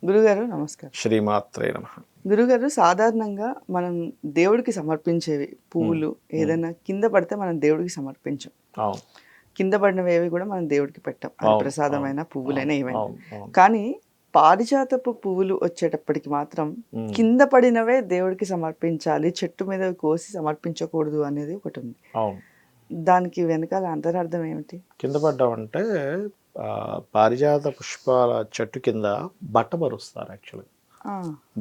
గురుగారు నమస్కారం. శ్రీమాత్రే నమః. గురుగారు సాధారణంగా మనం దేవుడికి సమర్పించేవి పువ్వులు ఏదైనా కింద పడితే మనం దేవుడికి సమర్పించం. అవును. కింద పడినవేవి కూడా మనం దేవుడికి పెట్టం. అది అవును. ప్రసాదమైన పువ్వులైనా అవును. ఏవైనా. అవును. అవును. కానీ పారిజాతపు పువ్వులు వచ్చేటప్పటికి మాత్రం కింద పడినవే దేవుడికి సమర్పించాలి. చెట్టు మీద కోసి సమర్పించకూడదు అనేది ఒకటి ఉంది. అవును. దానికి వెనకాల అంతరార్థం ఏమిటి? కింద పడ్డామంటే పారిజాత పుష్పాల చెట్టు కింద బట్ట పరుస్తారు యాక్చువల్గా. ఆ,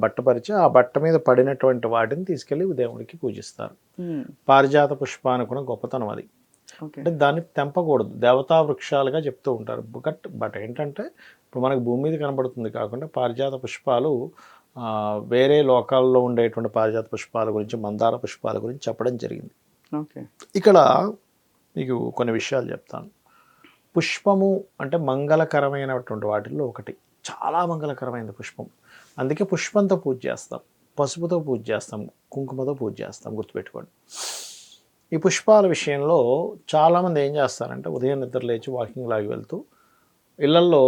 బట్ట పరిచి ఆ బట్ట మీద పడినటువంటి వాటిని తీసుకెళ్ళి దేవుడికి పూజిస్తారు. ఉమ్, పారిజాత పుష్పానికి గొప్పతనం అది. ఓకే. అంటే దాన్ని తెంపకూడదు, దేవతా వృక్షాలుగా చెప్తూ ఉంటారు. బట్ ఏంటంటే ఇప్పుడు మనకు భూమి మీద కనబడుతుంది కాకుండా పారిజాత పుష్పాలు వేరే లోకాల్లో ఉండేటువంటి పారిజాత పుష్పాల గురించి, మందార పుష్పాల గురించి చెప్పడం జరిగింది. ఓకే. ఇక్కడ మీకు కొన్ని విషయాలు చెప్తాను. పుష్పము అంటే మంగళకరమైనటువంటి వాటిల్లో ఒకటి, చాలా మంగళకరమైనది పుష్పం. అందుకే పుష్పంతో పూజ చేస్తాం, పసుపుతో పూజ చేస్తాం, కుంకుమతో పూజ చేస్తాం, గుర్తుపెట్టుకోండి. ఈ పుష్పాల విషయంలో చాలామంది ఏం చేస్తారంటే ఉదయం నిద్ర లేచి వాకింగ్ లాగి వెళ్తూ ఇళ్లల్లో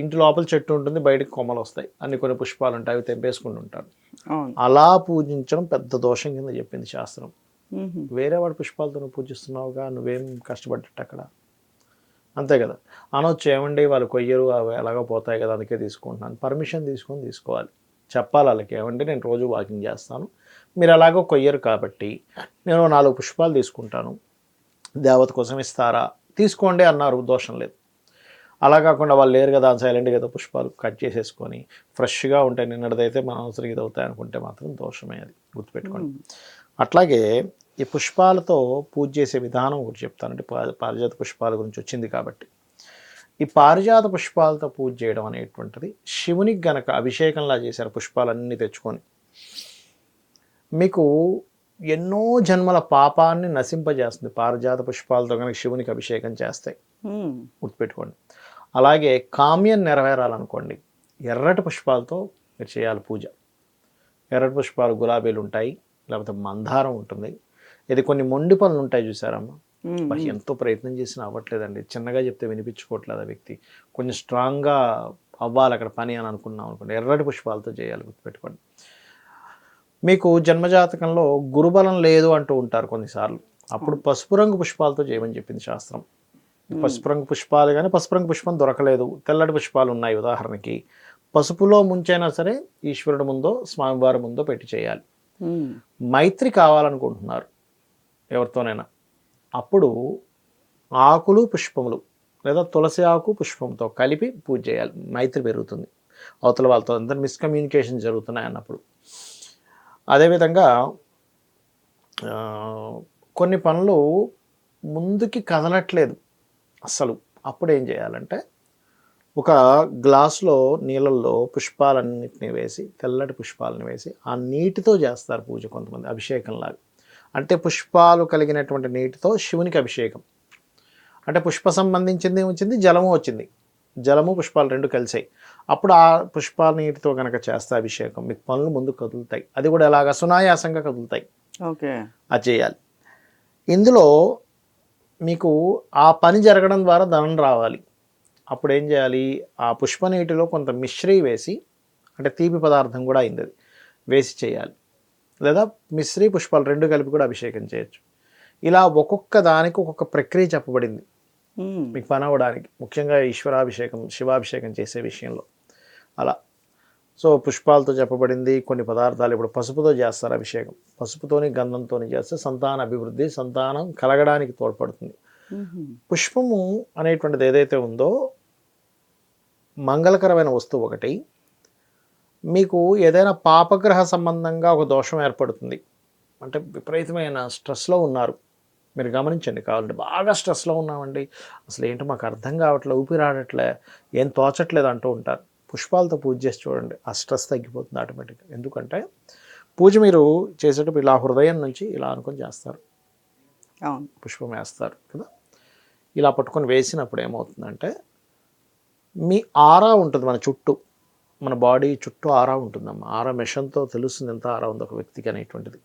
ఇంటి లోపల చెట్టు ఉంటుంది, బయటకు కొమ్మలు వస్తాయి, అన్ని కొన్ని పుష్పాలు ఉంటాయి, అవి తెంపేసుకుంటూ ఉంటారు. అలా పూజించడం పెద్ద దోషం కింద చెప్పింది శాస్త్రం. వేరే వాడి పుష్పాలతో నువ్వు పూజిస్తున్నావుగా, నువ్వేం కష్టపడ్డట్టు అక్కడ, అంతే కదా. అనొచ్చు, ఏమండి వాళ్ళు కొయ్యరు, అవి ఎలాగో పోతాయి కదా, అందుకే తీసుకుంటున్నాను. పర్మిషన్ తీసుకోవాలి, చెప్పాలి వాళ్ళకి, ఏమంటే నేను రోజు వాకింగ్ చేస్తాను, మీరు ఎలాగో కొయ్యరు కాబట్టి నేను 4 పుష్పాలు తీసుకుంటాను, దేవత కోసం ఇస్తారా, తీసుకోండి అన్నారు, దోషం లేదు. అలా కాకుండా వాళ్ళు లేరు కదా, సైలెంట్గా కదా పుష్పాలు కట్ చేసేసుకొని ఫ్రెష్గా ఉంటాయి, నిన్నటిదైతే మన అవసరం ఇది అవుతాయి అనుకుంటే మాత్రం దోషమే, అది గుర్తుపెట్టుకోండి. అట్లాగే ఈ పుష్పాలతో పూజ చేసే విధానం ఒకటి చెప్తానంటే, పారిజాత పుష్పాల గురించి వచ్చింది కాబట్టి, ఈ పారిజాత పుష్పాలతో పూజ చేయడం అనేటువంటిది శివునికి గనక అభిషేకంలా చేశారు పుష్పాలన్నీ తెచ్చుకొని, మీకు ఎన్నో జన్మల పాపాన్ని నశింపజేస్తుంది పారిజాత పుష్పాలతో కనుక శివునికి అభిషేకం చేస్తాయి, గుర్తుపెట్టుకోండి. అలాగే కామ్యం నెరవేరాలనుకోండి, ఎర్రటి పుష్పాలతో మీరు చేయాలి పూజ. ఎర్రటి పుష్పాలు గులాబీలు ఉంటాయి, లేకపోతే మందారం ఉంటుంది, ఇది కొన్ని మొండి పనులు ఉంటాయి చూసారమ్మా, ఎంతో ప్రయత్నం చేసినా అవ్వట్లేదండి, చిన్నగా చెప్తే వినిపించుకోవట్లేదు ఆ వ్యక్తి, కొంచెం స్ట్రాంగ్గా అవ్వాలి అక్కడ పని అని అనుకున్నాం అనుకోండి, ఎర్రటి పుష్పాలతో చేయాలి, గుర్తుపెట్టుకోండి. మీకు జన్మజాతకంలో గురుబలం లేదు అంటూ ఉంటారు కొన్నిసార్లు, అప్పుడు పసుపు రంగు పుష్పాలతో చేయమని చెప్పింది శాస్త్రం. పసుపు రంగు పుష్పాలు కానీ పసుపు రంగు పుష్పం దొరకలేదు, తెల్లటి పుష్పాలు ఉన్నాయి, ఉదాహరణకి పసుపులో ముంచైనా సరే ఈశ్వరుడు ముందో స్వామివారి ముందో పెట్టి చేయాలి. మైత్రి కావాలనుకుంటున్నారు ఎవరితోనైనా, అప్పుడు ఆకులు పుష్పములు లేదా తులసి ఆకు పుష్పంతో కలిపి పూజ చేయాలి, మైత్రి పెరుగుతుంది, అవతల వాళ్ళతో అంతా మిస్కమ్యూనికేషన్ జరుగుతున్నాయి అన్నప్పుడు. అదేవిధంగా కొన్ని పనులు ముందుకి కదలట్లేదు అస్సలు, అప్పుడు ఏం చేయాలంటే ఒక గ్లాసులో నీళ్ళల్లో పుష్పాలన్నింటినీ వేసి, తెల్లటి పుష్పాలను వేసి ఆ నీటితో చేస్తారు పూజ కొంతమంది, అభిషేకంలాగా. అంటే పుష్పాలు కలిగినటువంటి నీటితో శివునికి అభిషేకం. అంటే పుష్ప సంబంధించింది వచ్చింది, జలము వచ్చింది, జలము పుష్పాలు రెండు కలిసాయి, అప్పుడు ఆ పుష్పాల నీటితో కనుక చేస్తే అభిషేకం, మీకు పనులు ముందు కదులుతాయి, అది కూడా ఎలాగా సునాయాసంగా కదులుతాయి. ఓకే, అది చేయాలి. ఇందులో మీకు ఆ పని జరగడం ద్వారా ధనం రావాలి, అప్పుడు ఏం చేయాలి, ఆ పుష్ప నీటిలో కొంత మిశ్రీ వేసి, అంటే తీపి పదార్థం కూడా అయింది, అది వేసి చేయాలి, లేదా మిశ్రీ పుష్పాలు రెండు కలిపి కూడా అభిషేకం చేయొచ్చు. ఇలా ఒక్కొక్క దానికి ఒక్కొక్క ప్రక్రియ చెప్పబడింది మీకు పని అవ్వడానికి, ముఖ్యంగా ఈశ్వరాభిషేకం శివాభిషేకం చేసే విషయంలో అలా. సో పుష్పాలతో చెప్పబడింది, కొన్ని పదార్థాలు ఇప్పుడు పసుపుతో చేస్తారు అభిషేకం, పసుపుతోని గంధంతో చేస్తే సంతాన అభివృద్ధి, సంతానం కలగడానికి తోడ్పడుతుంది. పుష్పము అనేటువంటిది ఏదైతే ఉందో మంగళకరమైన వస్తువు ఒకటి. మీకు ఏదైనా పాపగ్రహ సంబంధంగా ఒక దోషం ఏర్పడుతుంది, అంటే విపరీతమైన స్ట్రెస్లో ఉన్నారు, మీరు గమనించండి, కావాలంటే బాగా స్ట్రెస్లో ఉన్నామండి, అసలు ఏంటో మాకు అర్థం కావట్లేదు, ఊపిరాడట్లే, ఏం తోచట్లేదు అంటూ ఉంటారు, పుష్పాలతో పూజ చేసి చూడండి, ఆ స్ట్రెస్ తగ్గిపోతుంది ఆటోమేటిక్గా. ఎందుకంటే పూజ మీరు చేసేటప్పుడు ఇలా హృదయం నుంచి ఇలా అనుకొని చేస్తారు, పుష్పం వేస్తారు కదా, ఇలా పట్టుకొని వేసినప్పుడు ఏమవుతుందంటే మీ ఆరా ఉంటుంది మన చుట్టూ, మన బాడీ చుట్టూ ఆరా ఉంటుందమ్మా, ఆరా మెషన్తో తెలుస్తుంది ఎంత ఆరా ఉంది ఒక వ్యక్తికి అనేటువంటిది.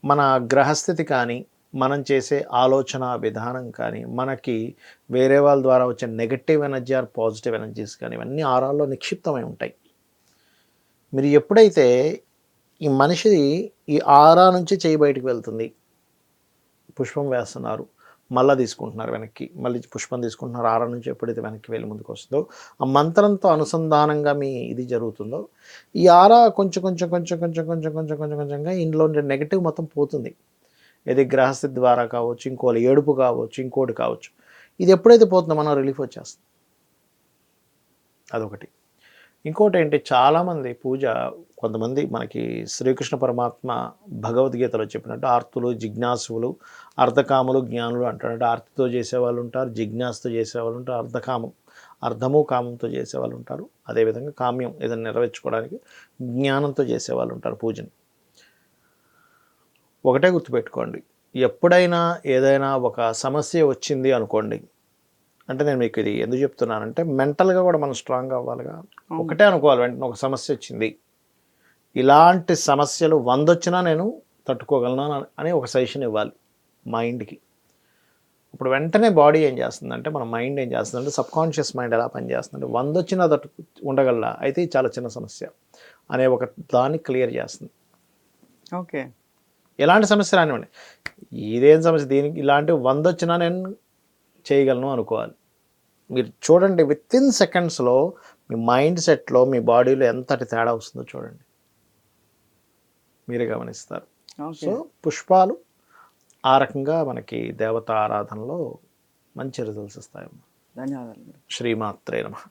మన గ్రహస్థితి కానీ మనం చేసే ఆలోచన విధానం కానీ, మనకి వేరే వాళ్ళ ద్వారా వచ్చే negative energy or positive energies కానీ ఇవన్నీ ఆరాల్లో నిక్షిప్తమై ఉంటాయి. మీరు ఎప్పుడైతే ఈ మనిషి ఈ ఆరా నుంచి చేయి బయటికి వెళ్తుంది, పుష్పం వేస్తున్నారు, మళ్ళీ తీసుకుంటున్నారు వెనక్కి, మళ్ళీ పుష్పం తీసుకుంటున్నారు, ఆరా నుంచి ఎప్పుడైతే వెనక్కి వెళ్ళి ముందుకు వస్తుందో ఆ మంత్రంతో అనుసంధానంగా మీ ఇది జరుగుతుందో ఈ ఆరా కొంచెం కొంచెం కొంచెం కొంచెం కొంచెం కొంచెం కొంచెం కొంచెంగా ఇందులో నెగటివ్ మొత్తం పోతుంది. ఇది గ్రహస్థితి ద్వారా కావచ్చు, ఇంకోటి ఏడుపు కావచ్చు, ఇంకోటి కావచ్చు. ఇది ఎప్పుడైతే పోతుందో మనం రిలీఫ్ వచ్చేస్తుంది. అదొకటి. ఇంకోటి ఏంటి, చాలామంది పూజ కొంతమంది మనకి శ్రీకృష్ణ పరమాత్మ భగవద్గీతలో చెప్పినట్టు ఆర్తులు, జిజ్ఞాసులు, అర్ధకాములు, జ్ఞానులు అంటాడు. అంటే ఆర్తితో చేసేవాళ్ళు ఉంటారు, జిజ్ఞాసతో చేసేవాళ్ళు ఉంటారు, అర్ధము కామంతో చేసేవాళ్ళు ఉంటారు. అదేవిధంగా కామ్యం ఏదైనా నెరవేర్చుకోవడానికి జ్ఞానంతో చేసేవాళ్ళు ఉంటారు పూజని. ఒకటే గుర్తుపెట్టుకోండి, ఎప్పుడైనా ఏదైనా ఒక సమస్య వచ్చింది అనుకోండి, అంటే నేను మీకు ఇది ఎందుకు చెప్తున్నానంటే మెంటల్గా కూడా మనం స్ట్రాంగ్ అవ్వాలిగా. ఒకటే అనుకోవాలి, వెంటనే ఒక సమస్య వచ్చింది, ఇలాంటి సమస్యలు 100 వచ్చినా నేను తట్టుకోగలను అని ఒక సజెషన్ ఇవ్వాలి మైండ్కి. ఇప్పుడు వెంటనే బాడీ ఏం చేస్తుందంటే, మన మైండ్ ఏం చేస్తుందంటే, సబ్కాన్షియస్ మైండ్ ఎలా పనిచేస్తుందంటే 100 వచ్చినా ఉండగలరా, అయితే ఇది చాలా చిన్న సమస్య అనే ఒక దాన్ని క్లియర్ చేస్తుంది. ఓకే, ఎలాంటి సమస్య రానివ్వండి, ఇదేం సమస్య, దీనికి ఇలాంటి 100 వచ్చినా నేను చేయగలను అనుకోవాలి. మీరు చూడండి, విత్ ఇన్ సెకండ్స్లో మీ మైండ్ సెట్లో మీ బాడీలో ఎంతటి తేడా వస్తుందో చూడండి, మీరే గమనిస్తారు. సో పుష్పాలు ఆ రకంగా మనకి దేవతా ఆరాధనలో మంచి రిజల్ట్స్ ఇస్తాయమ్మా. ధన్యవాదాలు. శ్రీమాత్రే నమః.